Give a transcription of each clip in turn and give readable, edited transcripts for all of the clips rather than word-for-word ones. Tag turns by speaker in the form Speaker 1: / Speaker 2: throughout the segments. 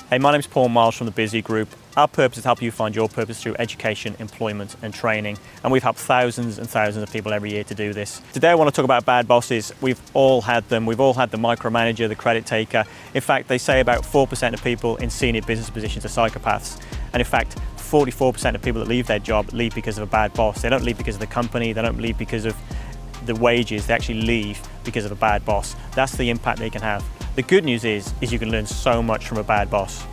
Speaker 1: Hey, my name's Paul Miles from the Busy Group. Our purpose is to help you find your purpose through education, employment and training. And we've helped thousands and thousands of people every year to do this. Today I want to talk about bad bosses. We've all had them. We've all had the micromanager, the credit taker. In fact, they say about 4% of people in senior business positions are psychopaths. And in fact, 44% of people that leave their job leave because of a bad boss. They don't leave because of the company. They don't leave because of the wages. They actually leave because of a bad boss. That's the impact they can have. The good news is you can learn so much from a bad boss.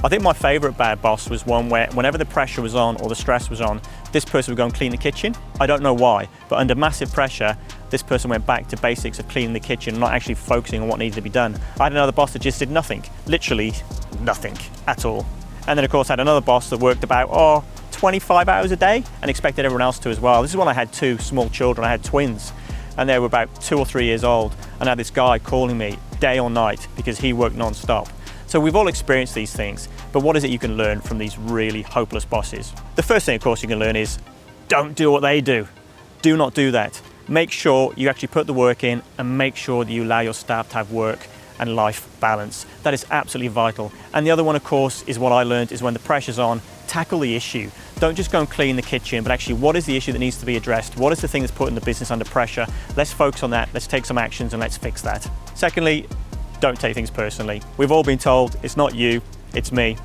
Speaker 1: I think my favourite bad boss was one where whenever the pressure was on or the stress was on, this person would go and clean the kitchen. I don't know why, but under massive pressure, this person went back to basics of cleaning the kitchen, not actually focusing on what needed to be done. I had another boss that just did nothing, literally nothing at all. And then of course I had another boss that worked about 25 hours a day and expected everyone else to as well. This is when I had two small children. I had twins and they were about 2 or 3 years old, and I had this guy calling me day or night because he worked non-stop. So we've all experienced these things, but what is it you can learn from these really hopeless bosses? The first thing, of course, you can learn is don't do what they do. Do not do that. Make sure you actually put the work in and make sure that you allow your staff to have work and life balance. That is absolutely vital. And the other one, of course, is what I learned is when the pressure's on, tackle the issue. Don't just go and clean the kitchen, but actually what is the issue that needs to be addressed? What is the thing that's putting the business under pressure? Let's focus on that. Let's take some actions and let's fix that. Secondly, don't take things personally. We've all been told it's not you, it's me.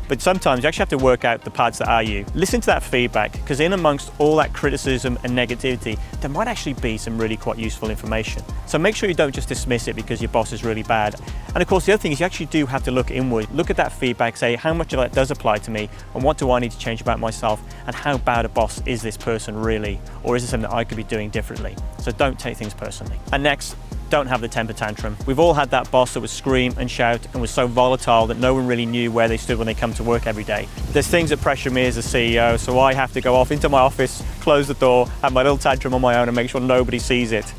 Speaker 1: But sometimes you actually have to work out the parts that are you. Listen to that feedback, because in amongst all that criticism and negativity, there might actually be some really quite useful information. So make sure you don't just dismiss it because your boss is really bad. And of course, the other thing is you actually do have to look inward. Look at that feedback, say how much of that does apply to me, and what do I need to change about myself, and how bad a boss is this person really, or is it something that I could be doing differently? So don't take things personally. And next, don't have the temper tantrum. We've all had that boss that would scream and shout and was so volatile that no one really knew where they stood when they come to work every day. There's things that pressure me as a CEO, so I have to go off into my office, close the door, have my little tantrum on my own and make sure nobody sees it.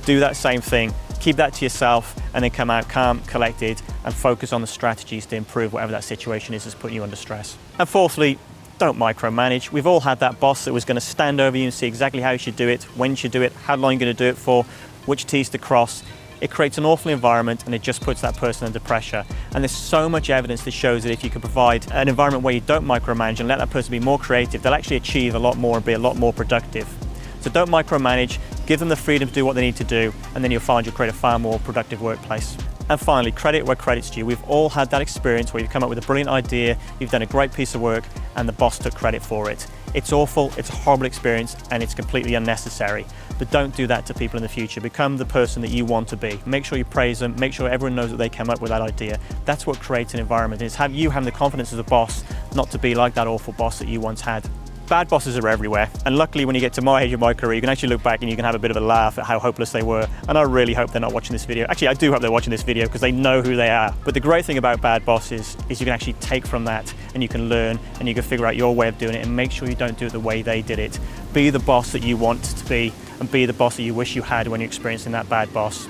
Speaker 1: Do that same thing. Keep that to yourself and then come out calm, collected, and focus on the strategies to improve whatever that situation is that's putting you under stress. And fourthly, don't micromanage. We've all had that boss that was going to stand over you and see exactly how you should do it, when you should do it, how long you're going to do it for, which T's to cross. It creates an awful environment and it just puts that person under pressure. And there's so much evidence that shows that if you can provide an environment where you don't micromanage and let that person be more creative, they'll actually achieve a lot more and be a lot more productive. So don't micromanage, give them the freedom to do what they need to do, and then you'll find you'll create a far more productive workplace. And finally, credit where credit's due. We've all had that experience where you've come up with a brilliant idea, you've done a great piece of work, and the boss took credit for it. It's awful, it's a horrible experience, and it's completely unnecessary. But don't do that to people in the future. Become the person that you want to be. Make sure you praise them, make sure everyone knows that they came up with that idea. That's what creates an environment. It's you having the confidence as a boss not to be like that awful boss that you once had. Bad bosses are everywhere, and luckily when you get to my age of my career, you can actually look back and you can have a bit of a laugh at how hopeless they were. And I really hope they're not watching this video. Actually, I do hope they're watching this video because they know who they are. But the great thing about bad bosses is you can actually take from that and you can learn and you can figure out your way of doing it and make sure you don't do it the way they did it. Be the boss that you want to be and be the boss that you wish you had when you're experiencing that bad boss.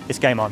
Speaker 1: It's game on.